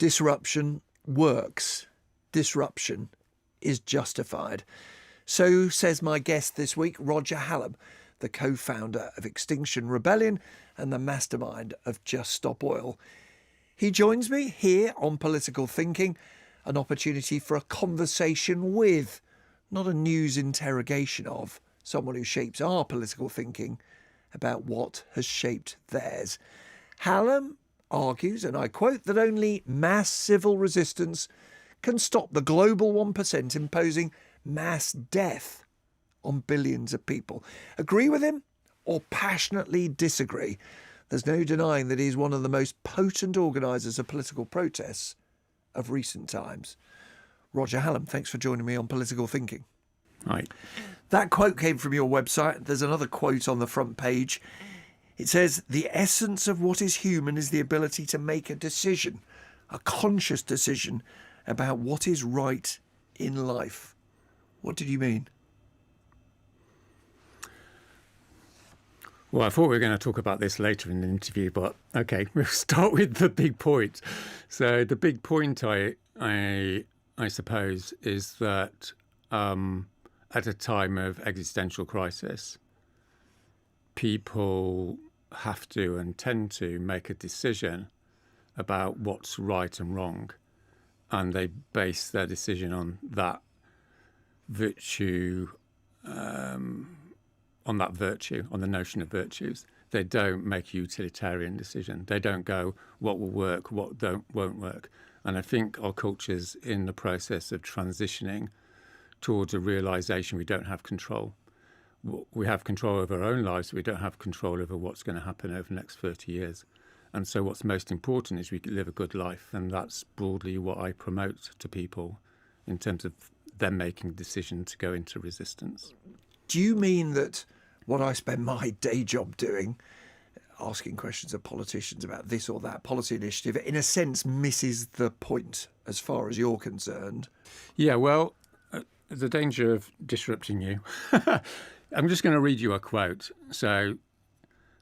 Disruption works. Disruption is justified. So says my guest this week, Roger Hallam, the co-founder of Extinction Rebellion and the mastermind of Just Stop Oil. He joins me here on Political Thinking, an opportunity for a conversation with, not a news interrogation of, someone who shapes our political thinking about what has shaped theirs. Hallam argues, and I quote, that only mass civil resistance can stop the global 1% imposing mass death on billions of people. Agree with him or passionately disagree? There's no denying that he's one of the most potent organisers of political protests of recent times. Roger Hallam, thanks for joining me on Political Thinking. Right. That quote came from your website. There's another quote on the front page. It says, "The essence of what is human is the ability to make a decision, a conscious decision about what is right in life." What did you mean? Well, I thought we were going to talk about this later in the interview, but okay, we'll start with the big point. So the big point, I suppose, is that at a time of existential crisis, people have to and tend to make a decision about what's right and wrong, and they base their decision on that virtue, on the notion of virtues. They don't make a utilitarian decision. They don't go, what will work, what won't work. And I think our culture's in the process of transitioning towards a realization we don't have control. We have control over our own lives, but we don't have control over what's going to happen over the next 30 years. And so what's most important is we live a good life. And that's broadly what I promote to people in terms of them making a decision to go into resistance. Do you mean that what I spend my day job doing, asking questions of politicians about this or that policy initiative, in a sense misses the point as far as you're concerned? Yeah, well, the danger of disrupting you. I'm just going to read you a quote. So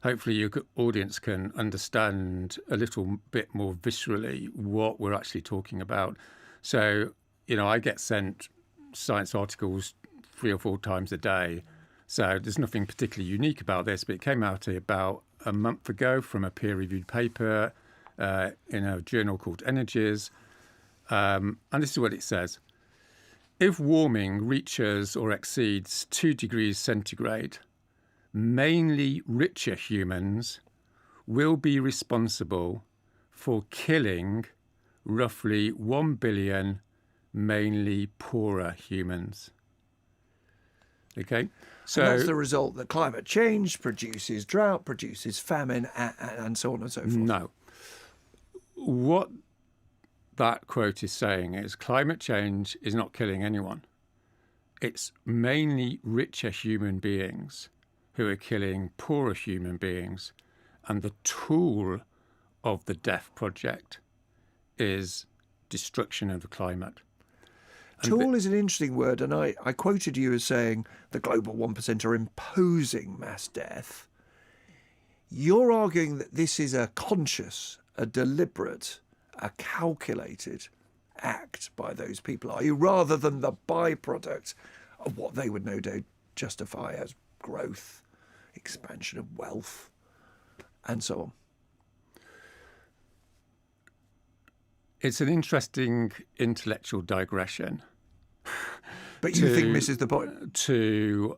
hopefully your audience can understand a little bit more viscerally what we're actually talking about. So, I get sent science articles 3 or 4 times a day. So there's nothing particularly unique about this, but it came out about a month ago from a peer-reviewed paper in a journal called Energies. And this is what it says. If warming reaches or exceeds 2 degrees centigrade, mainly richer humans will be responsible for killing roughly 1 billion mainly poorer humans. Okay, so and that's the result that climate change produces drought, produces famine, and so on and so forth. No. What that quote is saying is climate change is not killing anyone. It's mainly richer human beings who are killing poorer human beings. And the tool of the death project is destruction of the climate. Tool is an interesting word, and I quoted you as saying the global 1% are imposing mass death. You're arguing that this is a conscious, a deliberate, a calculated act by those people, are you, rather than the byproduct of what they would no doubt justify as growth, expansion of wealth, and so on? It's an interesting intellectual digression. But you think misses the point? To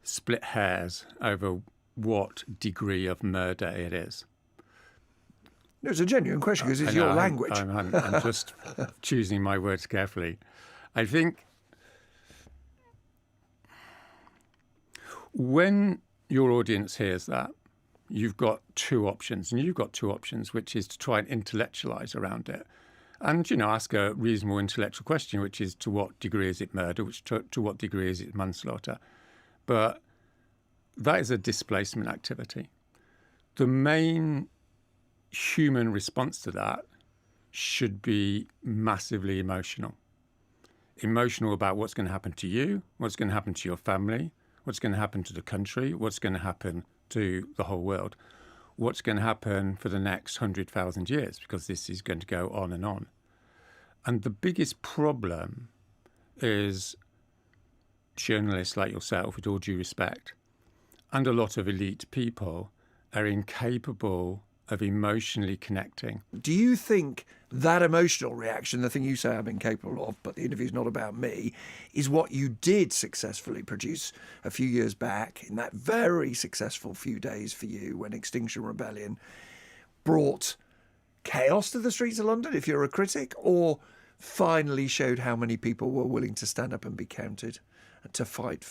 split hairs over what degree of murder it is. No, it's a genuine question because it's your language. I'm just choosing my words carefully. I think when your audience hears that, you've got 2 options, which is to try and intellectualize around it. And, ask a reasonable intellectual question, which is to what degree is it murder, to what degree is it manslaughter? But that is a displacement activity. The main human response to that should be massively emotional. Emotional about what's going to happen to you, what's going to happen to your family, what's going to happen to the country, what's going to happen to the whole world. what's going to happen for the next 100,000 years, because this is going to go on and on. And the biggest problem is journalists like yourself, with all due respect, and a lot of elite people are incapable of emotionally connecting. Do you think that emotional reaction, the thing you say I'm incapable of, but the interview's not about me, is what you did successfully produce a few years back in that very successful few days for you when Extinction Rebellion brought chaos to the streets of London, if you're a critic, or finally showed how many people were willing to stand up and be counted to fight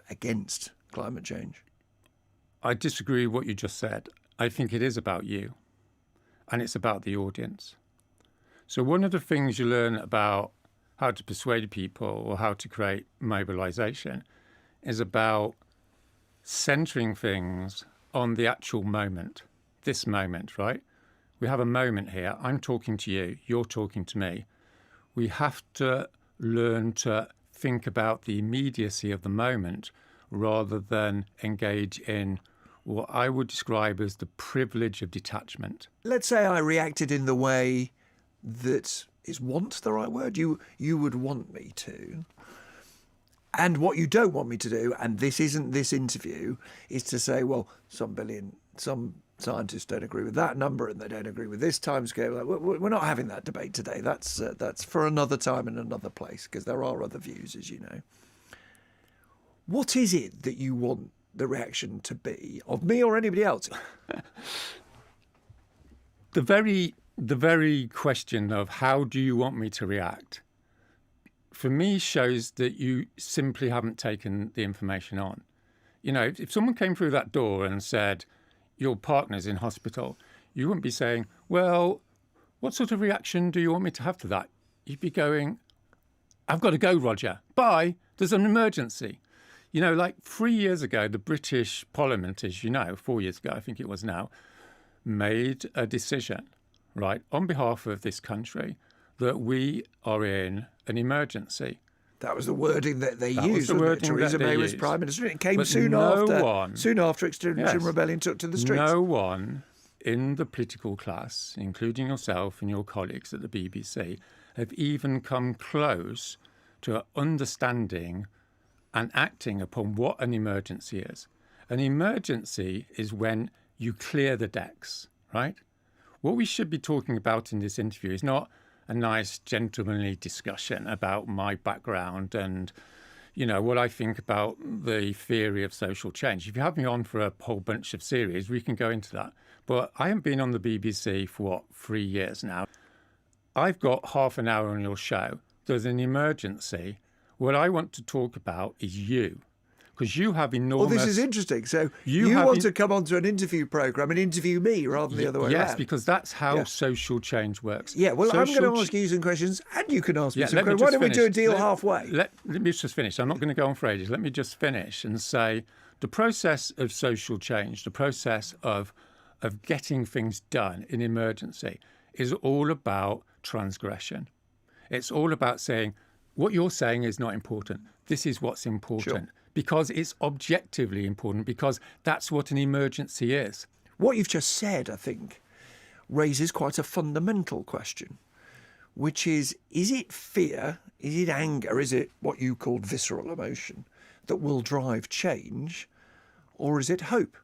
against climate change? I disagree with what you just said. I think it is about you, and it's about the audience. So one of the things you learn about how to persuade people or how to create mobilization is about centering things on the actual moment, this moment, right? We have a moment here. I'm talking to you. You're talking to me. We have to learn to think about the immediacy of the moment rather than engage in what I would describe as the privilege of detachment. Let's say I reacted in the way that is want the right word? You would want me to. And what you don't want me to do, and this isn't this interview, is to say, well, some scientists don't agree with that number and they don't agree with this timescale. We're not having that debate today. That's for another time and another place, because there are other views, as you know. What is it that you want the reaction to be of me or anybody else? The very question of how do you want me to react, for me, shows that you simply haven't taken the information on. You know, if someone came through that door and said, your partner's in hospital, you wouldn't be saying, well, what sort of reaction do you want me to have to that? You'd be going, I've got to go, Roger. Bye. There's an emergency. You know, like 3 years ago, the British Parliament, as you know, 4 years ago, I think it was now, made a decision, right, on behalf of this country that we are in an emergency. That was the wording that they used. Theresa May was Prime Minister. It came But soon after Extinction Rebellion took to the streets. No one in the political class, including yourself and your colleagues at the BBC, have even come close to understanding and acting upon what an emergency is. An emergency is when you clear the decks, right? What we should be talking about in this interview is not a nice gentlemanly discussion about my background and, you know, what I think about the theory of social change. If you have me on for a whole bunch of series, we can go into that. But I haven't been on the BBC for, 3 years now. I've got half an hour on your show. There's an emergency. What I want to talk about is you. Because you have enormous... Well, this is interesting. So you want to come onto an interview programme and interview me rather than the other way around. Yes, because that's how social change works. Yeah, well, I'm going to ask you some questions and you can ask me some questions. Why don't we do a deal halfway? Let me just finish. I'm not going to go on for ages. Let me just finish and say the process of social change, the process of getting things done in emergency is all about transgression. It's all about saying, what you're saying is not important. This is what's important. Sure. Because it's objectively important, because that's what an emergency is. What you've just said, I think, raises quite a fundamental question, which is it fear, is it anger, is it what you called visceral emotion that will drive change, or is it hope?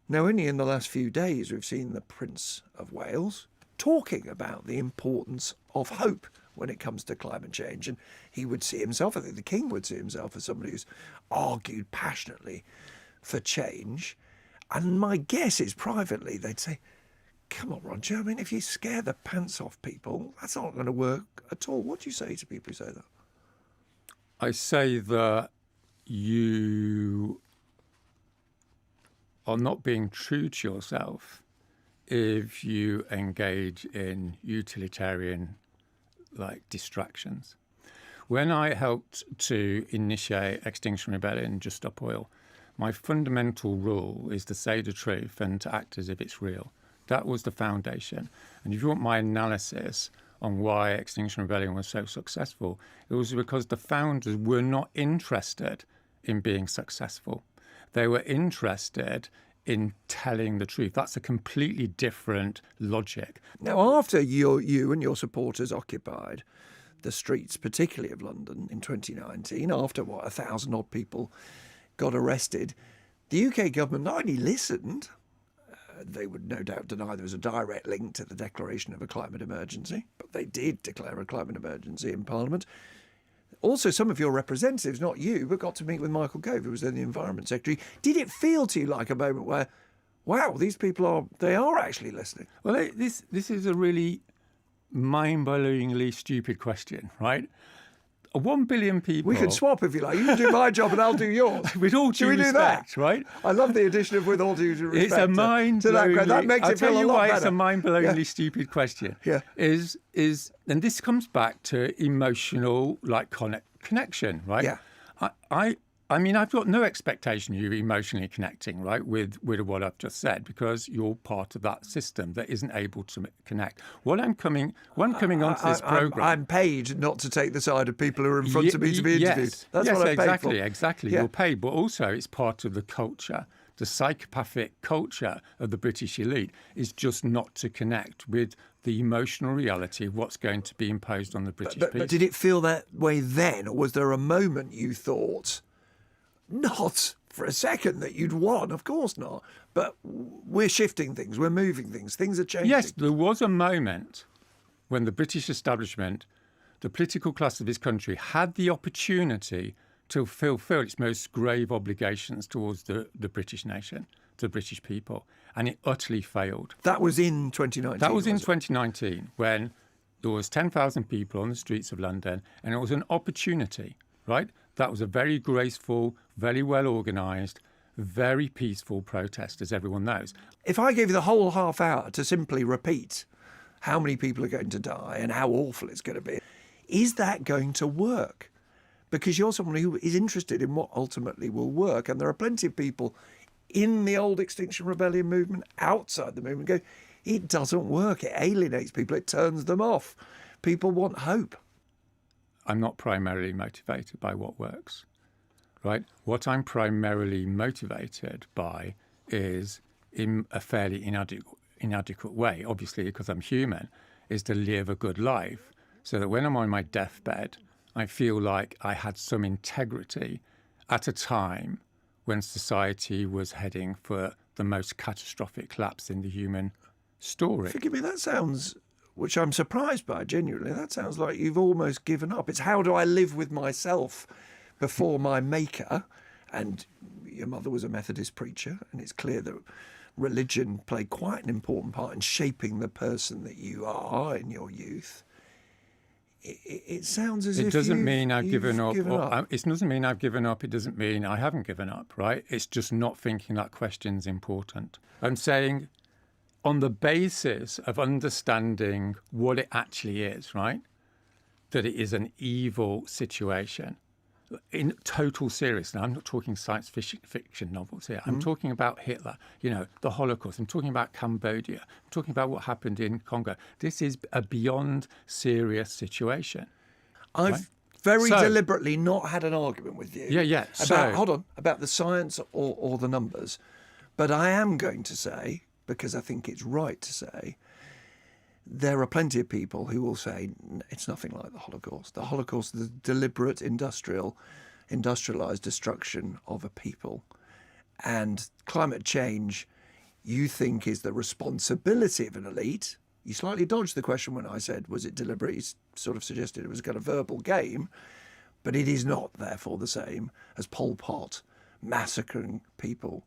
Now, only in the last few days we've seen the Prince of Wales talking about the importance of hope when it comes to climate change. And he would see himself, I think the King would see himself as somebody who's argued passionately for change. And my guess is privately they'd say, come on, Roger, I mean, if you scare the pants off people, that's not going to work at all. What do you say to people who say that? I say that you are not being true to yourself if you engage in utilitarian distractions. When I helped to initiate Extinction Rebellion, Just Stop Oil, my fundamental rule is to say the truth and to act as if it's real. That was the foundation. And if you want my analysis on why Extinction Rebellion was so successful, it was because the founders were not interested in being successful. They were interested in telling the truth. That's a completely different logic. Now, after you and your supporters occupied the streets, particularly of London in 2019, after 1,000 odd people got arrested, the UK government not only listened, they would no doubt deny there was a direct link to the declaration of a climate emergency, but they did declare a climate emergency in Parliament. Also, some of your representatives, not you, but got to meet with Michael Gove, who was then the Environment Secretary. Did it feel to you like a moment where, wow, these people are actually listening? Well, this is a really mind-blowingly stupid question, right? 1 billion people. We can swap if you like. You can do my job and I'll do yours. With all due respect, right? I love the addition of with all due respect. It's a mind-blowingly. That makes it feel a lot better. I'll tell you why it's a mind-blowingly stupid question. Yeah. Is and this comes back to emotional connection, right? Yeah. I mean, I've got no expectation of you emotionally connecting, right, with what I've just said, because you're part of that system that isn't able to connect. When I'm coming onto this program, I'm paid not to take the side of people who are in front of me to be interviewed. That's what I'm paid for. Exactly. Yeah. You're paid, but also it's part of the culture. The psychopathic culture of the British elite is just not to connect with the emotional reality of what's going to be imposed on the British people. But did it feel that way then, or was there a moment you thought, not for a second, that you'd won? Of course not. But we're shifting things, we're moving things, things are changing. Yes, there was a moment when the British establishment, the political class of this country, had the opportunity to fulfil its most grave obligations towards the British nation, to the British people, and it utterly failed. That was in 2019? That was in 2019, when there was 10,000 people on the streets of London, and it was an opportunity, right? That was a very graceful, very well organised, very peaceful protest, as everyone knows. If I gave you the whole half hour to simply repeat how many people are going to die and how awful it's going to be, is that going to work? Because you're someone who is interested in what ultimately will work. And there are plenty of people in the old Extinction Rebellion movement, outside the movement, go, it doesn't work. It alienates people. It turns them off. People want hope. I'm not primarily motivated by what works, right? What I'm primarily motivated by is, in a fairly inadequate way, obviously because I'm human, is to live a good life so that when I'm on my deathbed, I feel like I had some integrity at a time when society was heading for the most catastrophic collapse in the human story. Forgive me, that sounds, which I'm surprised by, genuinely, that sounds like you've almost given up. It's how do I live with myself before my maker? And your mother was a Methodist preacher, and it's clear that religion played quite an important part in shaping the person that you are in your youth. It sounds as if it doesn't mean I've given up. up. It doesn't mean I've given up. It doesn't mean I haven't given up, right? It's just not thinking that question's important. I'm saying on the basis of understanding what it actually is, right, that it is an evil situation. In total seriousness, I'm not talking science fiction novels here. I'm talking about Hitler, the Holocaust. I'm talking about Cambodia. I'm talking about what happened in Congo. This is a beyond serious situation. I've very deliberately not had an argument with you. Yeah. About the science or the numbers. But I am going to say, because I think it's right to say, there are plenty of people who will say it's nothing like the Holocaust. The Holocaust is the deliberate industrialized destruction of a people. And climate change, you think, is the responsibility of an elite. You slightly dodged the question when I said, was it deliberate? You sort of suggested it was a kind of verbal game. But it is not, therefore, the same as Pol Pot massacring people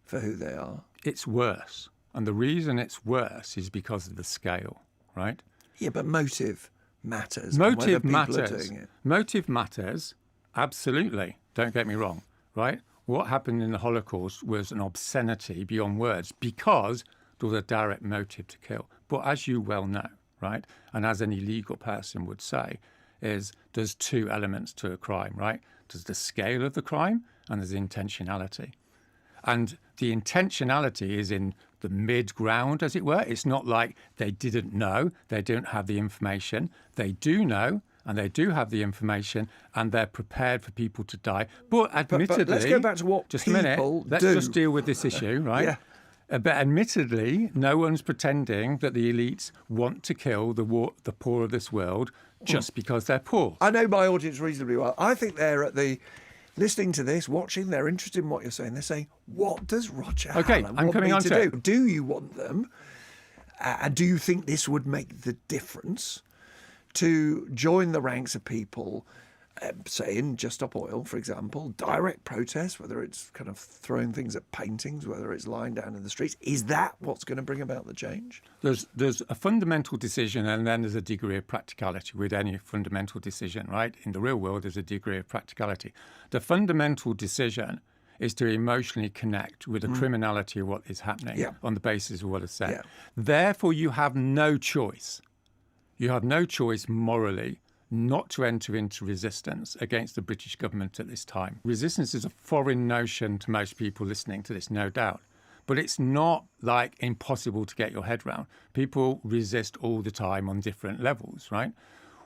for who they are. It's worse. And the reason it's worse is because of the scale, right? Yeah, but motive matters. Motive matters. Are doing it. Motive matters, absolutely. Don't get me wrong, right? What happened in the Holocaust was an obscenity beyond words because there was a direct motive to kill. But as you well know, right, and as any legal person would say, is there's two elements to a crime, right? There's the scale of the crime and there's intentionality. And the intentionality is in the mid-ground, as it were. It's not like they didn't know, they don't have the information. They do know, and they do have the information, and they're prepared for people to die. But admittedly, but let's go back to what just people a minute. Let's do. just deal with this issue, right? Yeah. But admittedly, no one's pretending that the elites want to kill the poor of this world just because they're poor. I know my audience reasonably well. I think they're at the listening to this, watching. They're interested in what you're saying. They're saying, "What does Roger Hallam want me to do? Do you want them? And do you think this would make the difference to join the ranks of people?" Say in Just Stop Oil, for example, direct protest, whether it's kind of throwing things at paintings, whether it's lying down in the streets, is that what's going to bring about the change? There's a fundamental decision, and then there's a degree of practicality with any fundamental decision, right? In the real world, there's a degree of practicality. The fundamental decision is to emotionally connect with the criminality of what is happening on the basis of what is said. Yeah. Therefore, you have no choice. You have no choice morally not to enter into resistance against the British government at this time. Resistance is a foreign notion to most people listening to this, no doubt. But it's not like impossible to get your head around. People resist all the time on different levels, right?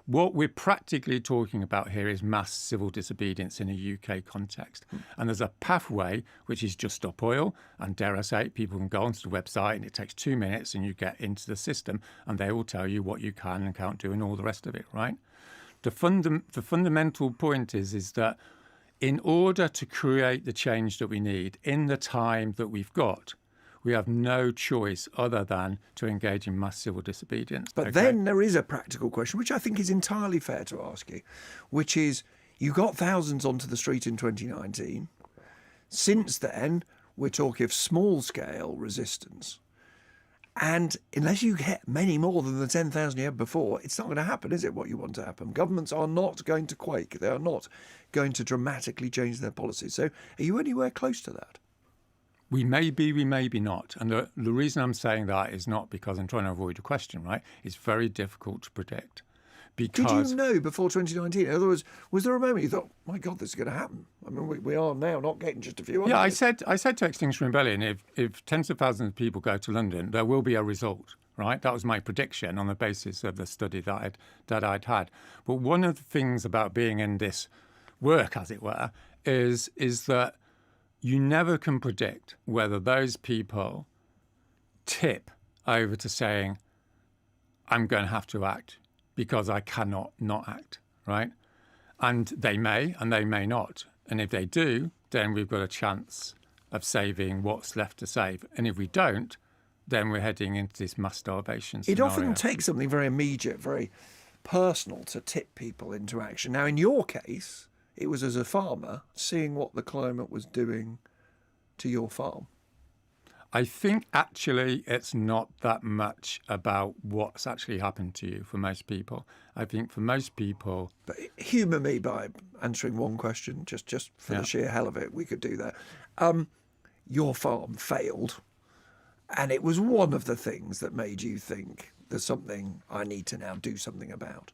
What we're practically talking about here is mass civil disobedience in a UK context. And there's a pathway, which is Just Stop Oil. And dare I say, people can go onto the website and it takes 2 minutes and you get into the system and they will tell you what you can and can't do and all the rest of it, right? The fundamental point is that in order to create the change that we need in the time that we've got, we have no choice other than to engage in mass civil disobedience. But then there is a practical question, which I think is entirely fair to ask you, which is you got thousands onto the street in 2019. Since then, we're talking of small-scale resistance. And unless you get many more than the 10,000 you had before, it's not going to happen, is it, what you want to happen? Governments are not going to quake. They are not going to dramatically change their policies. So are you anywhere close to that? We may be not. And the reason I'm saying that is not because I'm trying to avoid a question, right? It's very difficult to predict. Because did you know before 2019? In other words, was there a moment you thought, my God, this is going to happen? I mean, we are now not getting just a few hundred. Yeah, I said to Extinction Rebellion, if tens of thousands of people go to London, there will be a result, right? That was my prediction on the basis of the study that I'd had. But one of the things about being in this work, as it were, is that you never can predict whether those people tip over to saying, I'm going to have to act because I cannot not act, right? And they may not. And if they do, then we've got a chance of saving what's left to save. And if we don't, then we're heading into this mass starvation scenario. It often takes something very immediate, very personal to tip people into action. Now, in your case, it was as a farmer, seeing what the climate was doing to your farm. I think actually it's not that much about what's actually happened to you for most people. I think for most people... But humour me by answering one question, just for the sheer hell of it. We could do that. Your farm failed, and it was one of the things that made you think there's something I need to now do something about.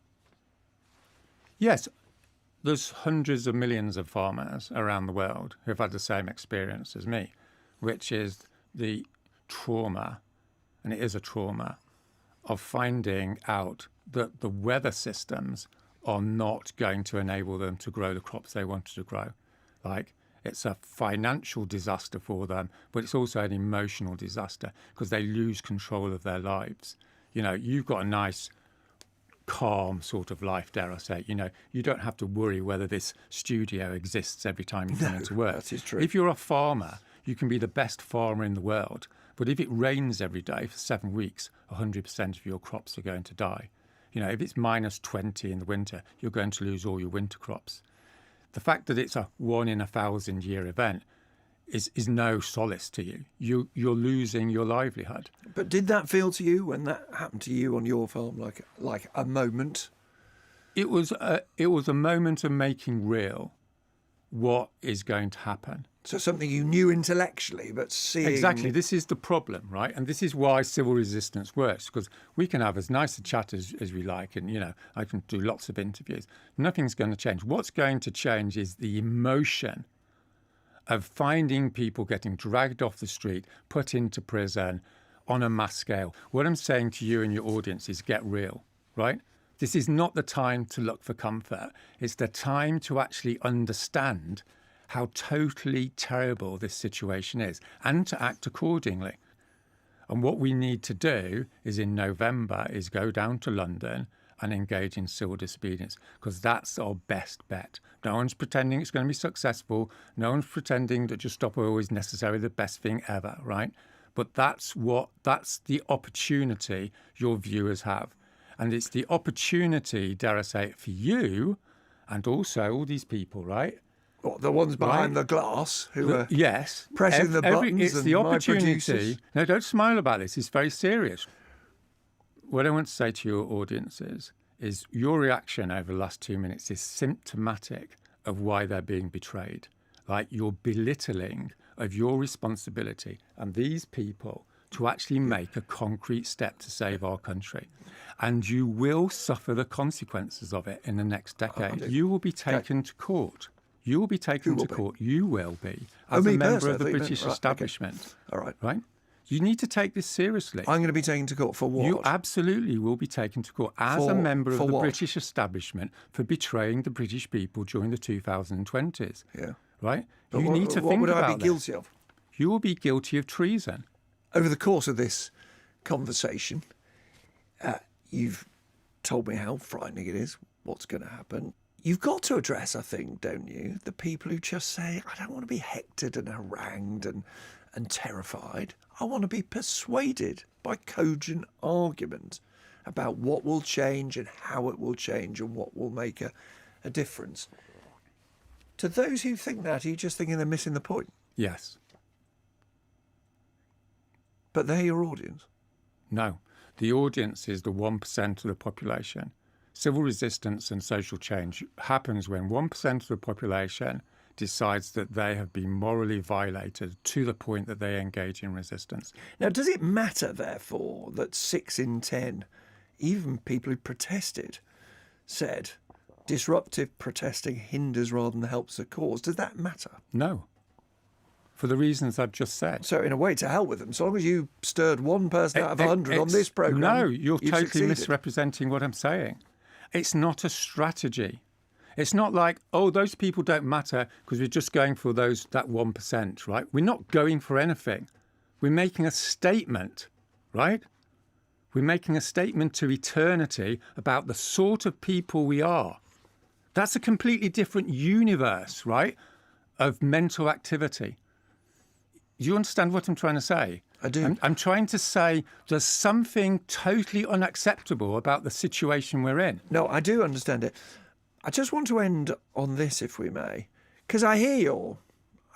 Yes, there's hundreds of millions of farmers around the world who've had the same experience as me, which is the trauma, and it is a trauma, of finding out that the weather systems are not going to enable them to grow the crops they wanted to grow. Like, it's a financial disaster for them, but it's also an emotional disaster because they lose control of their lives. You know, you've got a nice, calm sort of life, dare I say. You know, you don't have to worry whether this studio exists every time you come into work. That is true. If you're a farmer, you can be the best farmer in the world, but if it rains every day for 7 weeks, 100% of your crops are going to die. You know, if it's minus 20 in the winter, you're going to lose all your winter crops. The fact that it's a 1 in 1,000 year event is no solace to you. You're losing your livelihood. But did that feel to you when that happened to you on your farm like a moment? It was a moment of making real what is going to happen. So something you knew intellectually, but seeing... Exactly. This is the problem, right? And this is why civil resistance works, because we can have as nice a chat as we like, and, you know, I can do lots of interviews. Nothing's going to change. What's going to change is the emotion of finding people getting dragged off the street, put into prison on a mass scale. What I'm saying to you and your audience is get real, right? This is not the time to look for comfort. It's the time to actually understand how totally terrible this situation is and to act accordingly. And what we need to do is in November is go down to London and engage in civil disobedience, because that's our best bet. No one's pretending it's going to be successful. No one's pretending that just stop oil is necessarily the best thing ever, right? But that's the opportunity your viewers have. And it's the opportunity, dare I say it, for you and also all these people, right? What, the ones behind the glass who are yes, pressing the buttons it's and the my opportunity. producers? No, don't smile about this. It's very serious. What I want to say to your audiences is your reaction over the last 2 minutes is symptomatic of why they're being betrayed. Like your belittling of your responsibility and these people to actually make a concrete step to save our country. And you will suffer the consequences of it in the next decade. You will be taken to court. You will be taken to court. You will be, as a member of the British establishment. Okay. All right. Right? You need to take this seriously. I'm going to be taken to court for what? You absolutely will be taken to court as a member of the British establishment for betraying the British people during the 2020s. Yeah. Right? But you need to think about what would I be this. guilty of? You will be guilty of treason. Over the course of this conversation, you've told me how frightening it is, what's going to happen. You've got to address, I think, don't you, the people who just say, I don't want to be hectored and harangued and terrified. I want to be persuaded by cogent argument about what will change and how it will change and what will make a difference. To those who think that, are you just thinking they're missing the point? Yes. But they're your audience. No. The audience is the 1% of the population. Civil resistance and social change happens when 1% of the population decides that they have been morally violated to the point that they engage in resistance. Now, does it matter, therefore, that 6 in 10, even people who protested, said disruptive protesting hinders rather than helps the cause? Does that matter? No. For the reasons I've just said. So, in a way, to hell with them. So long as you stirred one person out of 100 on this programme, no, you're totally succeeded. misrepresenting what I'm saying. It's not a strategy. It's not like, oh, those people don't matter because we're just going for that 1%, right? We're not going for anything. We're making a statement, right? We're making a statement to eternity about the sort of people we are. That's a completely different universe, right, of mental activity. Do you understand what I'm trying to say? I do. I'm trying to say there's something totally unacceptable about the situation we're in. No, I do understand it. I just want to end on this, if we may, because I hear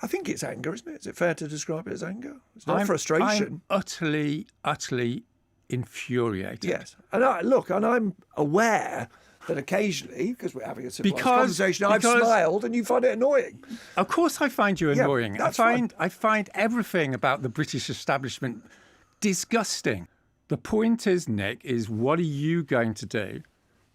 I think it's anger, isn't it? Is it fair to describe it as anger? It's not frustration. I'm utterly infuriated. Yes. And I'm aware that occasionally, because we're having a civilised conversation, I've smiled and you find it annoying. Of course I find you annoying. That's I find everything about the British establishment disgusting. The point is, Nick, is what are you going to do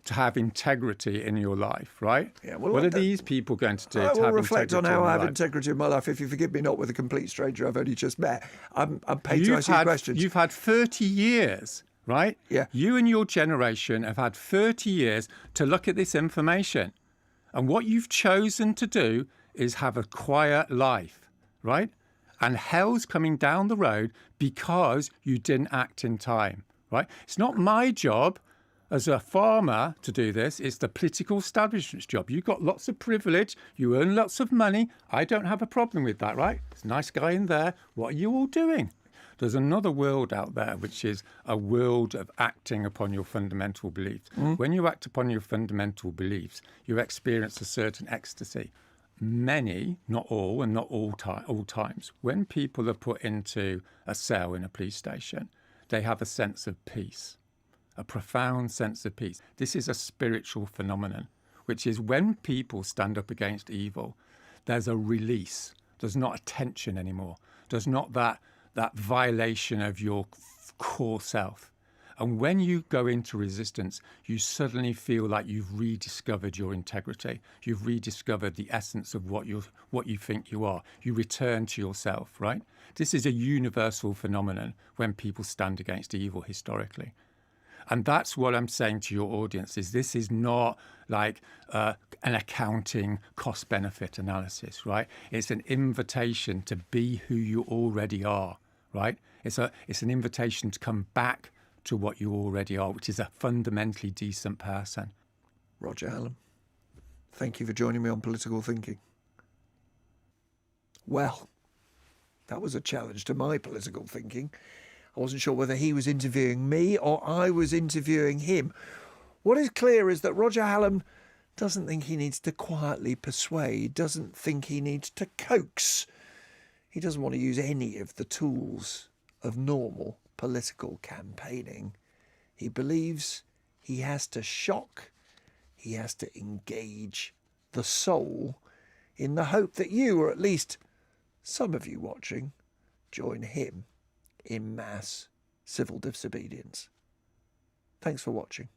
to have integrity in your life, right? Yeah, well, what are these people going to do to have integrity? I will reflect on how I have life? integrity in my life, if you forgive me, not with a complete stranger I've only just met. I'm paid to ask you questions. You've had 30 years, right? Yeah. You and your generation have had 30 years to look at this information. And what you've chosen to do is have a quiet life, right? And hell's coming down the road because you didn't act in time, right? It's not my job as a farmer to do this. It's the political establishment's job. You've got lots of privilege. You earn lots of money. I don't have a problem with that, right? There's a nice guy in there. What are you all doing? There's another world out there, which is a world of acting upon your fundamental beliefs. When you act upon your fundamental beliefs, you experience a certain ecstasy. Many, not all, and not all times, when people are put into a cell in a police station, they have a sense of peace, a profound sense of peace. This is a spiritual phenomenon, which is when people stand up against evil, there's a release. There's not a tension anymore. There's not that violation of your core self. And when you go into resistance, you suddenly feel like you've rediscovered your integrity. You've rediscovered the essence of what you think you are. You return to yourself, right? This is a universal phenomenon when people stand against evil historically. And that's what I'm saying to your audience, is this is not like an accounting cost-benefit analysis, right? It's an invitation to be who you already are, right? It's an invitation to come back to what you already are, which is a fundamentally decent person. Roger Hallam, thank you for joining me on Political Thinking. Well, that was a challenge to my political thinking. I wasn't sure whether he was interviewing me or I was interviewing him. What is clear is that Roger Hallam doesn't think he needs to quietly persuade, doesn't think he needs to coax. He doesn't want to use any of the tools of normal political campaigning. He believes he has to shock, he has to engage the soul in the hope that you, or at least some of you watching, join him in mass civil disobedience. Thanks for watching.